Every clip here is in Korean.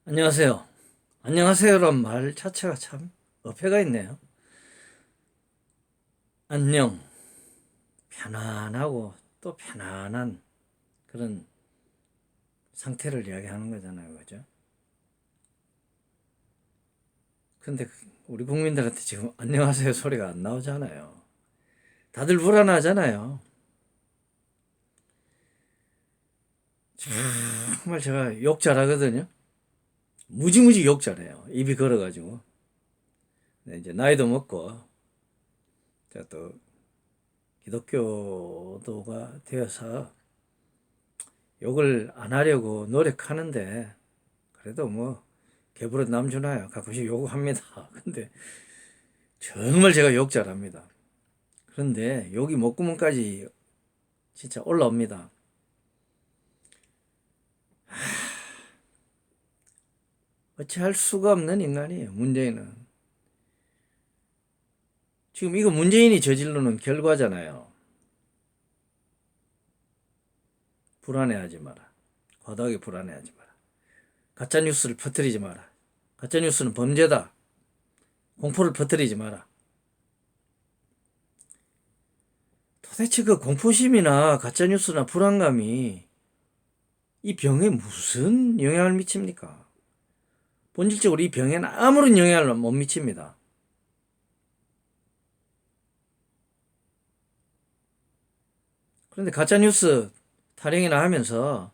안녕하세요. 안녕하세요란 말 자체가 참 어폐가 있네요. 안녕. 편안하고 또 편안한 그런 상태를 이야기하는 거잖아요. 그죠? 근데 우리 국민들한테 지금 안녕하세요 소리가 안 나오잖아요. 다들 불안하잖아요. 정말 제가 욕 잘하거든요. 무지무지 욕 잘해요. 입이 걸어가지고. 네, 이제 나이도 먹고, 제가 또 기독교도가 되어서 욕을 안 하려고 노력하는데, 그래도 뭐 개부릇 남주나요. 가끔씩 욕합니다. 근데 정말 제가 욕 잘합니다. 그런데 욕이 목구멍까지 진짜 올라옵니다. 어찌할 수가 없는 인간이에요. 문재인은. 지금 이거 문재인이 저지르는 결과잖아요. 불안해하지 마라. 과도하게 불안해하지 마라. 가짜뉴스를 퍼뜨리지 마라. 가짜뉴스는 범죄다. 공포를 퍼뜨리지 마라. 도대체 그 공포심이나 가짜뉴스나 불안감이 이 병에 무슨 영향을 미칩니까? 본질적으로 이 병에는 아무런 영향을 못 미칩니다. 그런데 가짜뉴스 타령이나 하면서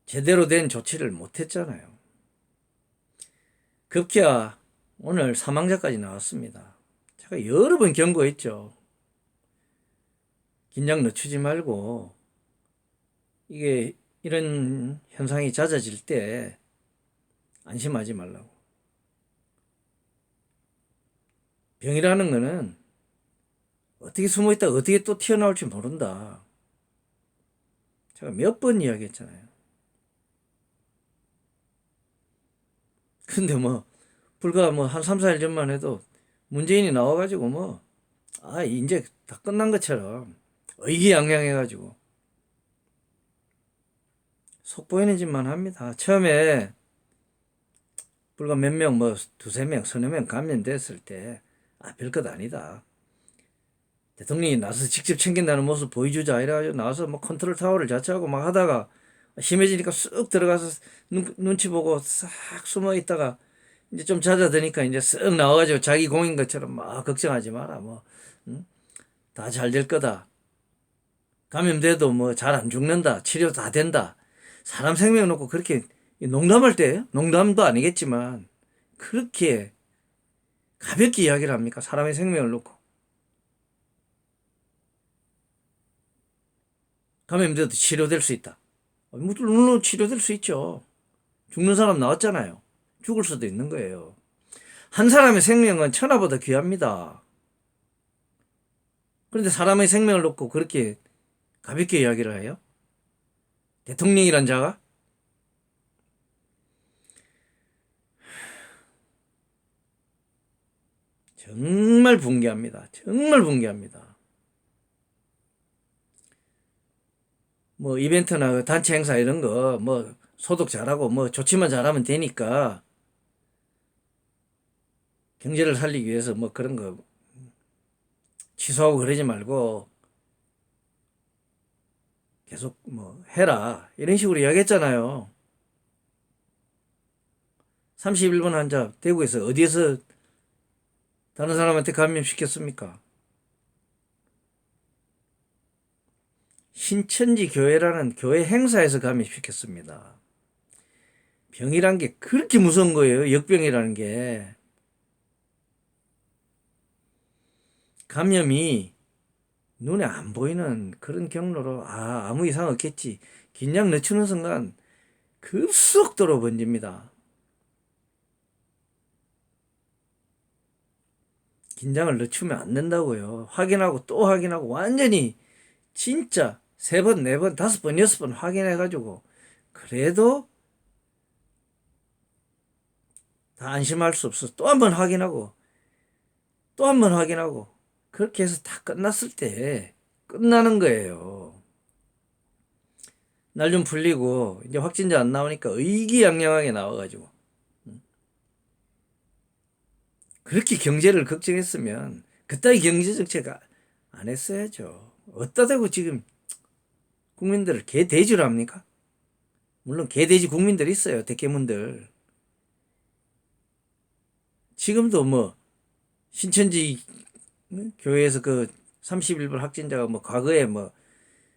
제대로 된 조치를 못했잖아요. 급기야 오늘 사망자까지 나왔습니다. 제가 여러 번 경고했죠. 긴장 늦추지 말고 이게 이런 현상이 잦아질 때 안심하지 말라고. 병이라는 거는 어떻게 숨어 있다 어떻게 또 튀어나올지 모른다. 제가 몇 번 이야기했잖아요. 근데 뭐 불과 뭐 한 3, 4일 전만 해도 문재인이 나와가지고 뭐 이제 다 끝난 것처럼 의기양양해가지고 속 보이는 짓만 합니다. 처음에 불과 몇 명, 뭐 두세 명, 서너 명 감염됐을 때 별것 아니다. 대통령이 나서 직접 챙긴다는 모습 보여주자 이래가지고 나와서 뭐 컨트롤 타워를 자처하고 막 하다가 심해지니까 쑥 들어가서 눈치 보고 싹 숨어 있다가 이제 좀 잦아드니까 이제 쓱 나와가지고 자기 공인 것처럼 막 걱정하지 마라 뭐 다 잘 될 거다. 감염돼도 뭐 잘 안 죽는다. 치료 다 된다. 사람 생명 놓고 그렇게 농담할 때 농담도 아니겠지만 그렇게 가볍게 이야기를 합니까? 사람의 생명을 놓고. 감염돼도 치료될 수 있다. 물론 치료될 수 있죠. 죽는 사람 나왔잖아요. 죽을 수도 있는 거예요. 한 사람의 생명은 천하보다 귀합니다. 그런데 사람의 생명을 놓고 그렇게 가볍게 이야기를 해요? 대통령이란 자가? 정말 붕괴합니다. 정말 붕괴합니다. 뭐 이벤트나 그 단체 행사 이런 거 뭐 소독 잘하고 뭐 조치만 잘하면 되니까 경제를 살리기 위해서 뭐 그런 거 취소하고 그러지 말고 계속 뭐 해라 이런 식으로 이야기했잖아요. 31번 환자 대구에서 어디에서 다른 사람한테 감염시켰습니까? 신천지 교회라는 교회 행사에서 감염시켰습니다. 병이란 게 그렇게 무서운 거예요. 역병이라는 게. 감염이 눈에 안 보이는 그런 경로로 아무 이상 없겠지. 긴장 늦추는 순간 급속도로 번집니다. 긴장을 늦추면 안 된다고요. 확인하고 또 확인하고 완전히 진짜 세 번, 네 번, 다섯 번, 여섯 번 확인해가지고 그래도 다 안심할 수 없어. 또 한 번 확인하고 또 한 번 확인하고 그렇게 해서 다 끝났을 때 끝나는 거예요. 날 좀 풀리고 이제 확진자 안 나오니까 의기양양하게 나와가지고 그렇게 경제를 걱정했으면 그따위 경제 정책 안 했어야죠. 어디다 대고 지금 국민들을 개돼지로 합니까? 물론 개돼지 국민들 있어요. 대깨문들. 지금도 뭐 신천지 교회에서 그 31불 확진자가 뭐 과거에 뭐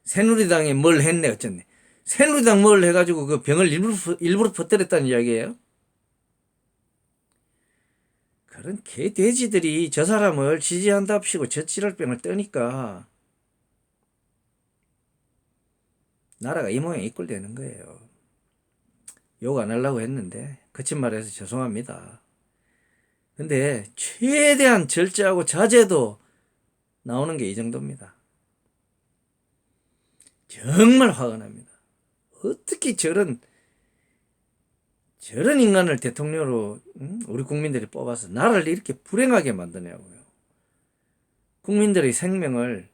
새누리당에 뭘 했네 어쨌네. 새누리당 뭘 해가지고 그 병을 일부러 퍼뜨렸다는 이야기예요. 그런 개돼지들이 저 사람을 지지한답시고 저 찌랄병을 떠니까 나라가 이 모양 이꼴 되는 거예요. 욕 안 하려고 했는데 거친 말해서 죄송합니다. 근데 최대한 절제하고 자제도 나오는 게 이 정도입니다. 정말 화가 납니다. 어떻게 저런 인간을 대통령으로 우리 국민들이 뽑아서 나라를 이렇게 불행하게 만드냐고요. 국민들의 생명을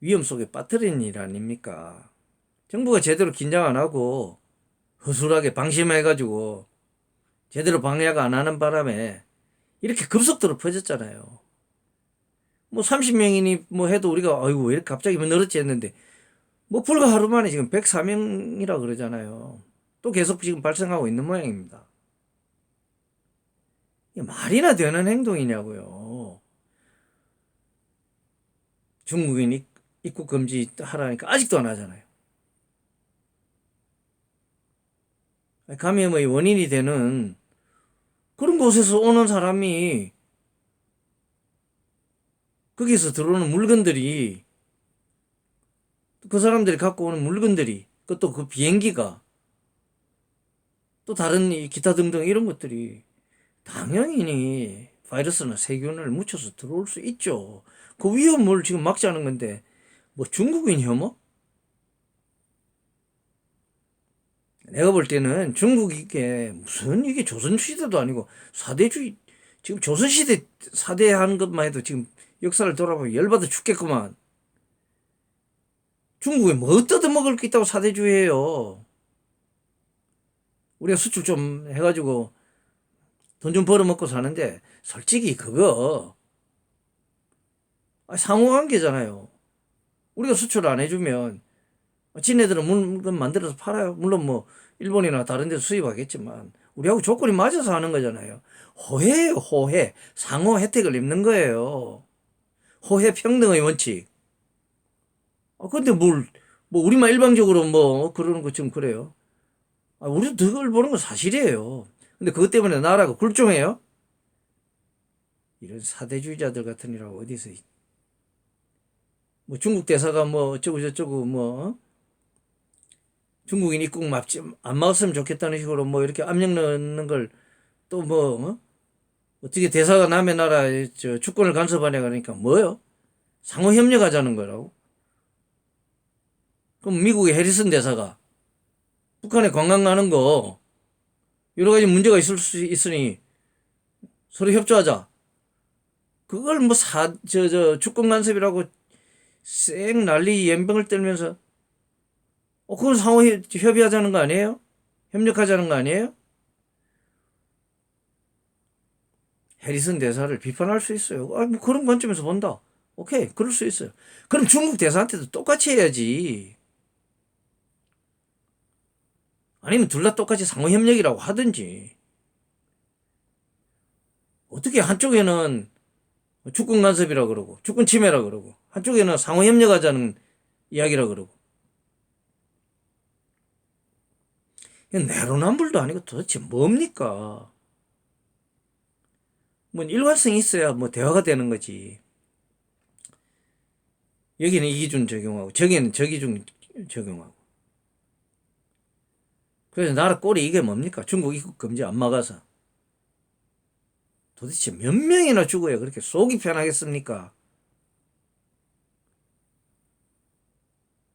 위험 속에 빠뜨린 일 아닙니까? 정부가 제대로 긴장 안 하고 허술하게 방심해가지고 제대로 방역 안 하는 바람에 이렇게 급속도로 퍼졌잖아요. 뭐 30명이니 뭐 해도 우리가 아이고 왜 이렇게 갑자기 늘었지 했는데 뭐 불과 하루 만에 지금 104명이라 그러잖아요. 또 계속 지금 발생하고 있는 모양입니다. 이게 말이나 되는 행동이냐고요. 중국인 입국 금지 하라니까 아직도 안 하잖아요. 감염의 원인이 되는 그런 곳에서 오는 사람이 거기서 들어오는 물건들이 그 사람들이 갖고 오는 물건들이 또 그 비행기가 또 다른 기타 등등 이런 것들이 당연히 바이러스나 세균을 묻혀서 들어올 수 있죠. 그 위험을 지금 막자는 건데 뭐 중국인 혐오? 내가 볼 때는 중국이 이게 무슨 이게 조선시대도 아니고 사대주의 지금 조선시대 사대 하는 것만 해도 지금 역사를 돌아보면 열받아 죽겠구만. 중국에 뭐 뜯어먹을 게 있다고 사대주의해요. 우리가 수출 좀 해가지고 돈 좀 벌어먹고 사는데 솔직히 그거 상호관계잖아요. 우리가 수출 안 해주면 지네들은 물건 만들어서 팔아요. 물론 뭐 일본이나 다른 데서 수입하겠지만 우리하고 조건이 맞아서 하는 거잖아요. 호혜예요, 호혜. 상호 혜택을 입는 거예요. 호혜 평등의 원칙. 근데 뭐 우리만 일방적으로 뭐 그러는 것 좀 그래요. 우리도 덕을 보는 건 사실이에요. 근데 그것 때문에 나라가 굴종해요? 이런 사대주의자들 같은 이라고 어디서 뭐 중국 대사가 뭐 어쩌고 저쩌고 뭐 중국인 입국 안 막았으면 좋겠다는 식으로 뭐 이렇게 압력 넣는 걸 또 뭐 어떻게 대사가 남의 나라 저 주권을 간섭하냐 그러니까 뭐요? 상호 협력하자는 거라고? 그럼 미국의 해리슨 대사가 북한에 관광 가는 거 여러 가지 문제가 있을 수 있으니 서로 협조하자. 그걸 뭐 주권 간섭이라고 쌩 난리 연병을 떨면서 그건 상호 협의하자는 거 아니에요? 협력하자는 거 아니에요? 해리슨 대사를 비판할 수 있어요. 뭐 그런 관점에서 본다. 오케이, 그럴 수 있어요. 그럼 중국 대사한테도 똑같이 해야지. 아니면 둘 다 똑같이 상호협력이라고 하든지. 어떻게 한쪽에는 주권 간섭이라 그러고 주권 침해라 그러고 한쪽에는 상호협력하자는 이야기라 그러고 내로남불도 아니고 도대체 뭡니까? 뭐 일관성이 있어야 뭐 대화가 되는 거지. 여기는 이 기준 적용하고 저기는 저 기준 적용하고. 그래서 나라 꼴이 이게 뭡니까? 중국 입국 금지 안 막아서. 도대체 몇 명이나 죽어야 그렇게 속이 편하겠습니까?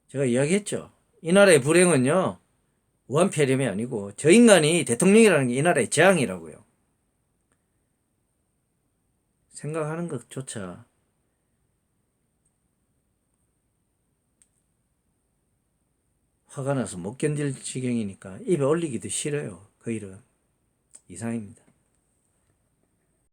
제가 이야기했죠. 이 나라의 불행은요. 무한폐렴이 아니고 저 인간이 대통령이라는 게 이 나라의 재앙이라고요. 생각하는 것조차 화가 나서 못 견딜 지경이니까 입에 올리기도 싫어요. 그 일은 이상입니다.